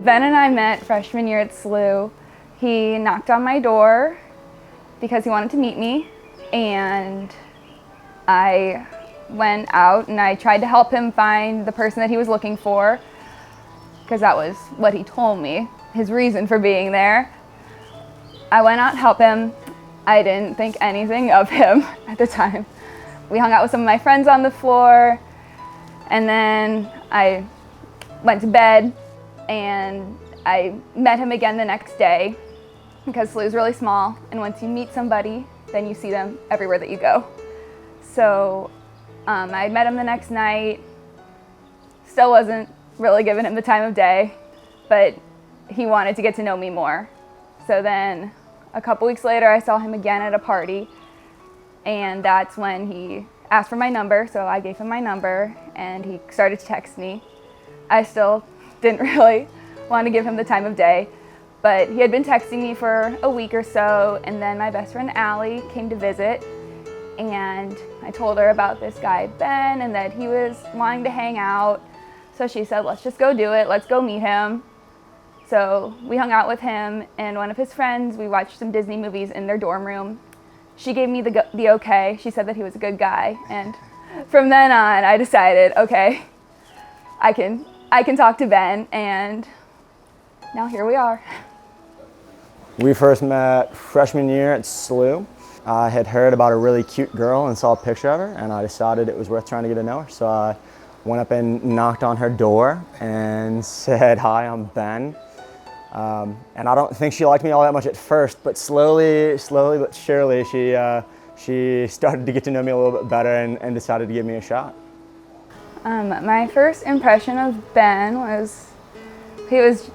Ben and I met freshman year at SLU. He knocked on my door because he wanted to meet me, and I went out and I tried to help him find the person that he was looking for, because that was what he told me, his reason for being there. I went out to help him. I didn't think anything of him at the time. We hung out with some of my friends on the floor, and then I went to bed, and I met him again the next day, because SLU is really small, and once you meet somebody, then you see them everywhere that you go. So I met him the next night. Still wasn't really giving him the time of day, but he wanted to get to know me more. So then a couple weeks later, I saw him again at a party, and that's when he asked for my number, so I gave him my number, and he started to text me. I still didn't really want to give him the time of day, but he had been texting me for a week or so, and then my best friend Allie came to visit, and I told her about this guy Ben and that he was wanting to hang out. So she said, let's just go do it, let's go meet him. So we hung out with him and one of his friends. We watched some Disney movies in their dorm room. She gave me the okay. She said that he was a good guy, and from then on I decided, okay, I can talk to Ben, and now here we are. We first met freshman year at SLU. I had heard about a really cute girl and saw a picture of her, and I decided it was worth trying to get to know her. So I went up and knocked on her door and said, hi, I'm Ben. And I don't think she liked me all that much at first, but slowly but surely, she started to get to know me a little bit better and decided to give me a shot. My first impression of Ben was he was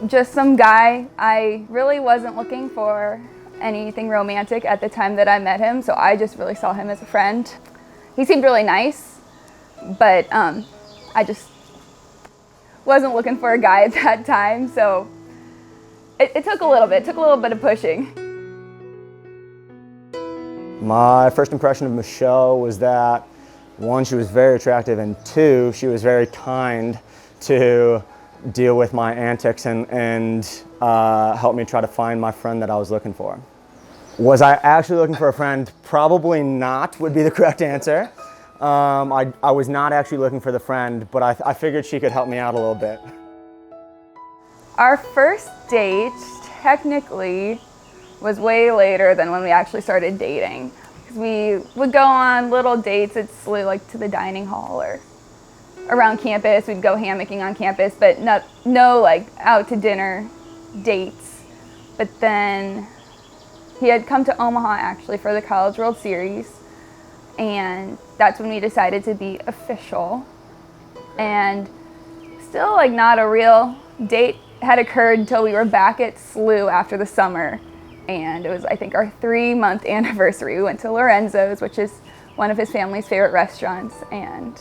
just some guy. I really wasn't looking for anything romantic at the time that I met him, so I just really saw him as a friend. He seemed really nice, but I just wasn't looking for a guy at that time, so it took a little bit of pushing. My first impression of Michelle was that, one, she was very attractive, and two, she was very kind to deal with my antics and help me try to find my friend that I was looking for. Was I actually looking for a friend? Probably not would be the correct answer. I was not actually looking for the friend, but I figured she could help me out a little bit. Our first date technically was way later than when we actually started dating. We would go on little dates at SLU, like to the dining hall or around campus. We'd go hammocking on campus, but no like out to dinner dates. But then he had come to Omaha actually for the College World Series, and that's when we decided to be official. And still like not a real date had occurred until we were back at SLU after the summer. And it was, I think, our 3-month anniversary. We went to Lorenzo's, which is one of his family's favorite restaurants, and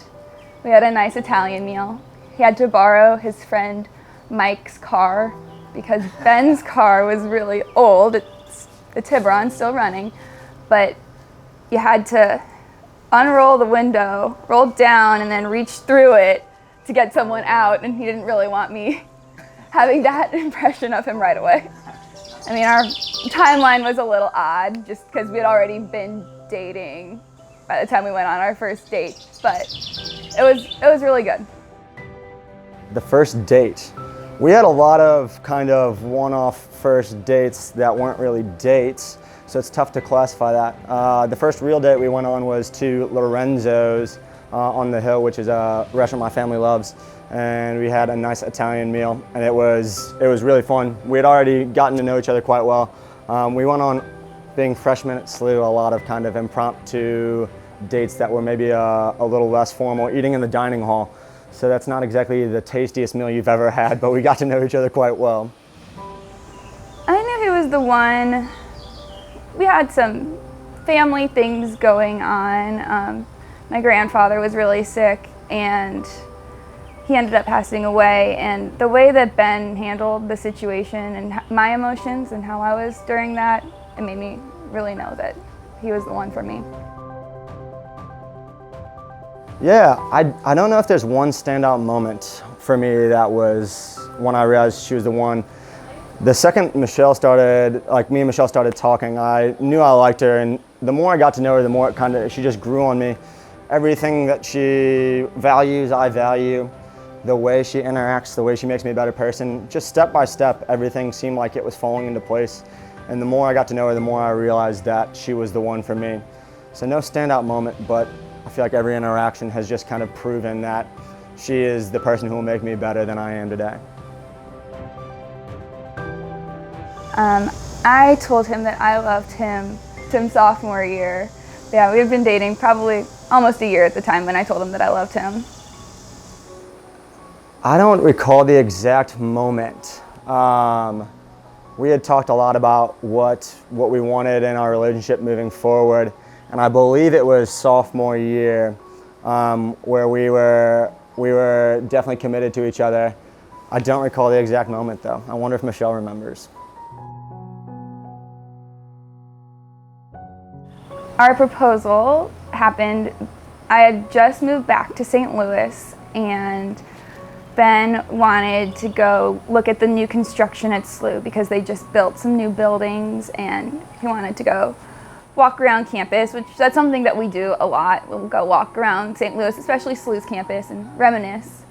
we had a nice Italian meal. He had to borrow his friend Mike's car because Ben's car was really old. It's the Tiburon, still running, but you had to unroll the window, roll down, and then reach through it to get someone out, and he didn't really want me having that impression of him right away. I mean, our timeline was a little odd just because we had already been dating by the time we went on our first date, but it was really good. The first date. We had a lot of kind of one-off first dates that weren't really dates, so it's tough to classify that. The first real date we went on was to Lorenzo's on the Hill, which is a restaurant my family loves, and we had a nice Italian meal, and it was really fun. We had already gotten to know each other quite well. We went on, being freshmen at SLU, a lot of kind of impromptu dates that were maybe a little less formal, eating in the dining hall. So that's not exactly the tastiest meal you've ever had, but we got to know each other quite well. I knew he was the one. We had some family things going on. My grandfather was really sick, and he ended up passing away, and the way that Ben handled the situation and my emotions and how I was during that, it made me really know that he was the one for me. Yeah, I don't know if there's one standout moment for me that was when I realized she was the one. The second Michelle started, like me and Michelle started talking, I knew I liked her, and the more I got to know her, the more she just grew on me. Everything that she values, I value. The way she interacts, the way she makes me a better person, just step by step, everything seemed like it was falling into place. And the more I got to know her, the more I realized that she was the one for me. So no standout moment, but I feel like every interaction has just kind of proven that she is the person who will make me better than I am today. I told him that I loved him since sophomore year. Yeah, we had been dating probably almost a year at the time when I told him that I loved him. I don't recall the exact moment. We had talked a lot about what we wanted in our relationship moving forward, and I believe it was sophomore year where we were definitely committed to each other. I don't recall the exact moment though. I wonder if Michelle remembers. Our proposal happened, I had just moved back to St. Louis, and Ben wanted to go look at the new construction at SLU because they just built some new buildings, and he wanted to go walk around campus, which that's something that we do a lot. We'll go walk around St. Louis, especially SLU's campus, and reminisce.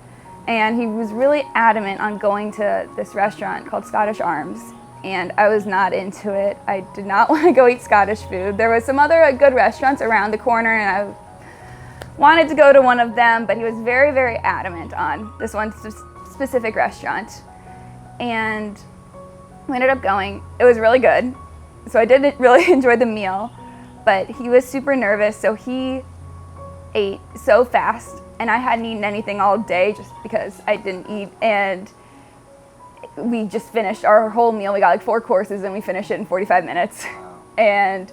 And he was really adamant on going to this restaurant called Scottish Arms. And I was not into it. I did not want to go eat Scottish food. There was some other good restaurants around the corner, and I wanted to go to one of them, but he was very, very adamant on this one specific restaurant. And we ended up going. It was really good. So I did really enjoy the meal, but he was super nervous, so he ate so fast, and I hadn't eaten anything all day just because I didn't eat, and we just finished our whole meal. We got like 4 courses and we finished it in 45 minutes. And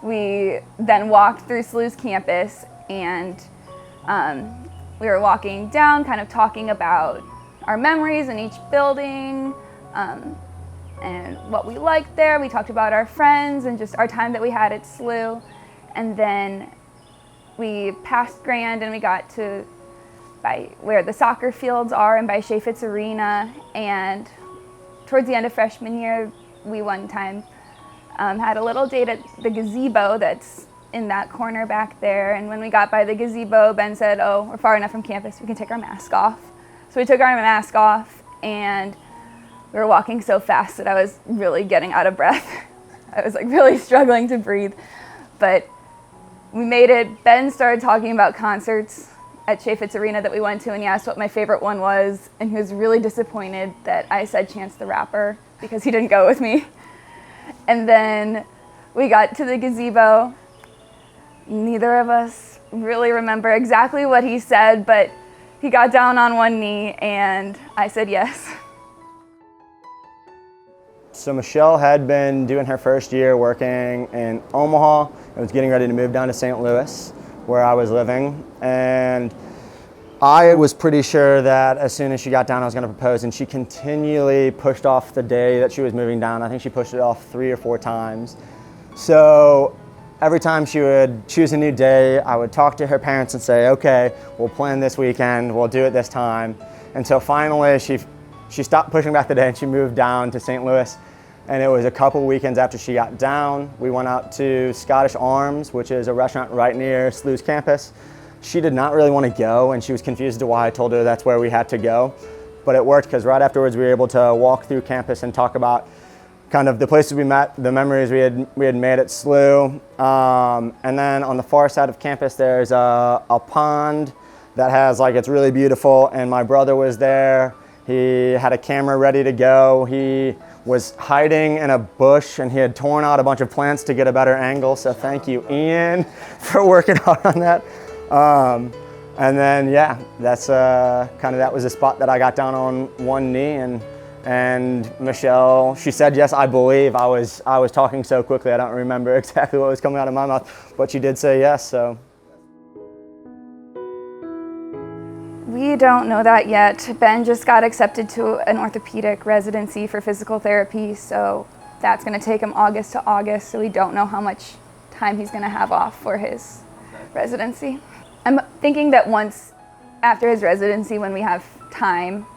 we then walked through SLU's campus, and we were walking down, kind of talking about our memories in each building and what we liked there. We talked about our friends and just our time that we had at SLU. And then we passed Grand and we got to by where the soccer fields are and by Chaffetz Arena. And towards the end of freshman year, we one time had a little date at the gazebo that's in that corner back there. And when we got by the gazebo, Ben said, "Oh, we're far enough from campus, we can take our mask off." So we took our mask off, and we were walking so fast that I was really getting out of breath. I was like really struggling to breathe, but we made it. Ben started talking about concerts at Chaffetz Arena that we went to, and he asked what my favorite one was, and he was really disappointed that I said Chance the Rapper because he didn't go with me. And then we got to the gazebo. Neither of us really remember exactly what he said, but he got down on one knee and I said yes. So Michelle had been doing her first year working in Omaha and was getting ready to move down to St. Louis, where I was living. And I was pretty sure that as soon as she got down, I was going to propose, and she continually pushed off the day that she was moving down. I think she pushed it off 3 or 4 times. So every time she would choose a new day, I would talk to her parents and say, "Okay, we'll plan this weekend, we'll do it this time." Until finally she stopped pushing back the day and she moved down to St. Louis. And it was a couple weekends after she got down. We went out to Scottish Arms, which is a restaurant right near SLU's campus. She did not really want to go, and she was confused as to why I told her that's where we had to go. But it worked, because right afterwards we were able to walk through campus and talk about kind of the places we met, the memories we had made at SLU. And then on the far side of campus there's a pond that has, like, it's really beautiful, and my brother was there. He had a camera ready to go. He was hiding in a bush, and he had torn out a bunch of plants to get a better angle. So thank you, Ian, for working hard on that. And then, yeah, that's that was the spot that I got down on one knee, and Michelle, she said yes. I believe I was talking so quickly I don't remember exactly what was coming out of my mouth, but she did say yes. So we don't know that yet. Ben just got accepted to an orthopedic residency for physical therapy, so that's going to take him August to August, so we don't know how much time he's going to have off for his residency. I'm thinking that once after his residency, when we have time,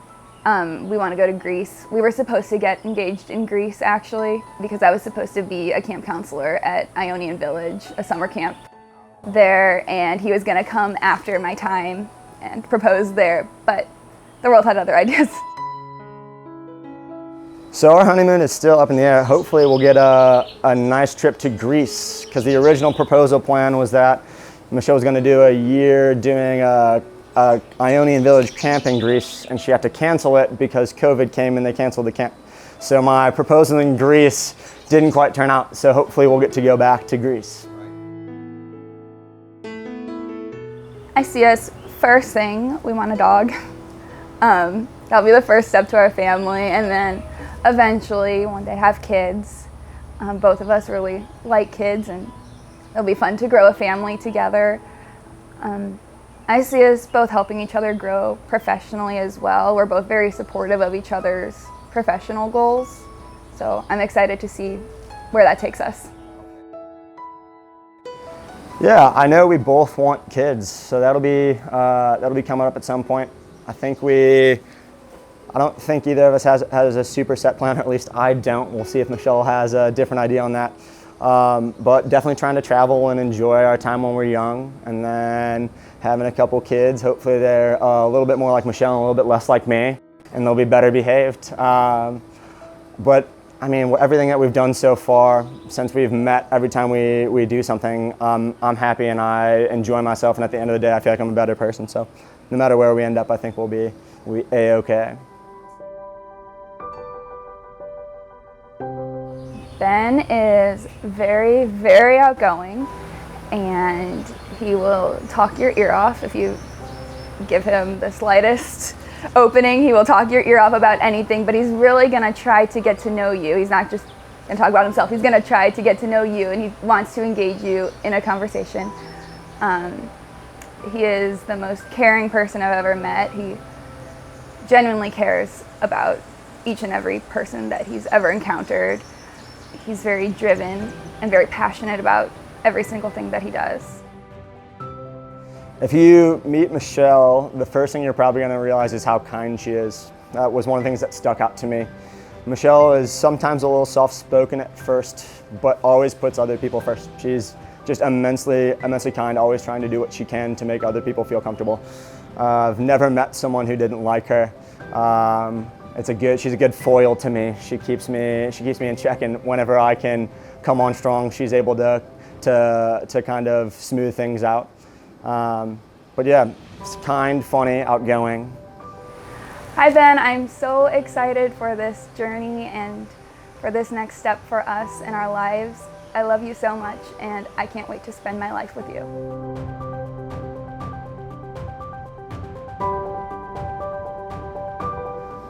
We want to go to Greece. We were supposed to get engaged in Greece, actually, because I was supposed to be a camp counselor at Ionian Village, a summer camp there, and he was going to come after my time and propose there, but the world had other ideas. So our honeymoon is still up in the air. Hopefully we'll get a nice trip to Greece, because the original proposal plan was that Michelle was going to do a year doing a Ionian Village camp in Greece, and she had to cancel it because COVID came and they canceled the camp. So my proposal in Greece didn't quite turn out, so hopefully we'll get to go back to Greece. I see us, first thing, we want a dog. That'll be the first step to our family, and then eventually one day have kids. Both of us really like kids, and it'll be fun to grow a family together. I see us both helping each other grow professionally as well. We're both very supportive of each other's professional goals, so I'm excited to see where that takes us. Yeah, I know we both want kids, so that'll be coming up at some point. I don't think either of us has a super set plan, or at least I don't. We'll see if Michelle has a different idea on that. But definitely trying to travel and enjoy our time when we're young, and then having a couple kids. Hopefully they're a little bit more like Michelle and a little bit less like me, and they'll be better behaved. But I mean, everything that we've done so far, since we've met, every time we do something, I'm happy and I enjoy myself, and at the end of the day I feel like I'm a better person. So no matter where we end up, I think we'll be A-okay. Ben is very, very outgoing, and he will talk your ear off if you give him the slightest opening. He will talk your ear off about anything, but he's really going to try to get to know you. He's not just going to talk about himself. He's going to try to get to know you, and he wants to engage you in a conversation. He is the most caring person I've ever met. He genuinely cares about each and every person that he's ever encountered. He's very driven and very passionate about every single thing that he does. If you meet Michelle, the first thing you're probably going to realize is how kind she is. That was one of the things that stuck out to me. Michelle is sometimes a little soft-spoken at first, but always puts other people first. She's just immensely kind, always trying to do what she can to make other people feel comfortable. I've never met someone who didn't like her. She's a good foil to me. She keeps me in check, and whenever I can come on strong, she's able to kind of smooth things out. But yeah, it's kind, funny, outgoing. Hi Ben, I'm so excited for this journey and for this next step for us in our lives. I love you so much, and I can't wait to spend my life with you.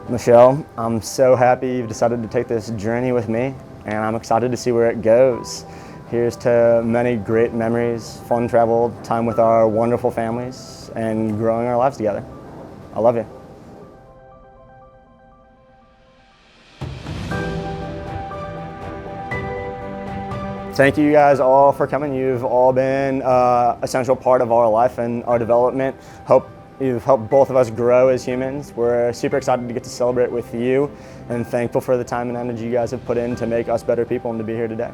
Michelle, I'm so happy you've decided to take this journey with me, and I'm excited to see where it goes. Here's to many great memories, fun travel, time with our wonderful families, and growing our lives together. I love you. Thank you guys all for coming. You've all been an essential part of our life and our development. You've helped both of us grow as humans. We're super excited to get to celebrate with you, and thankful for the time and energy you guys have put in to make us better people and to be here today.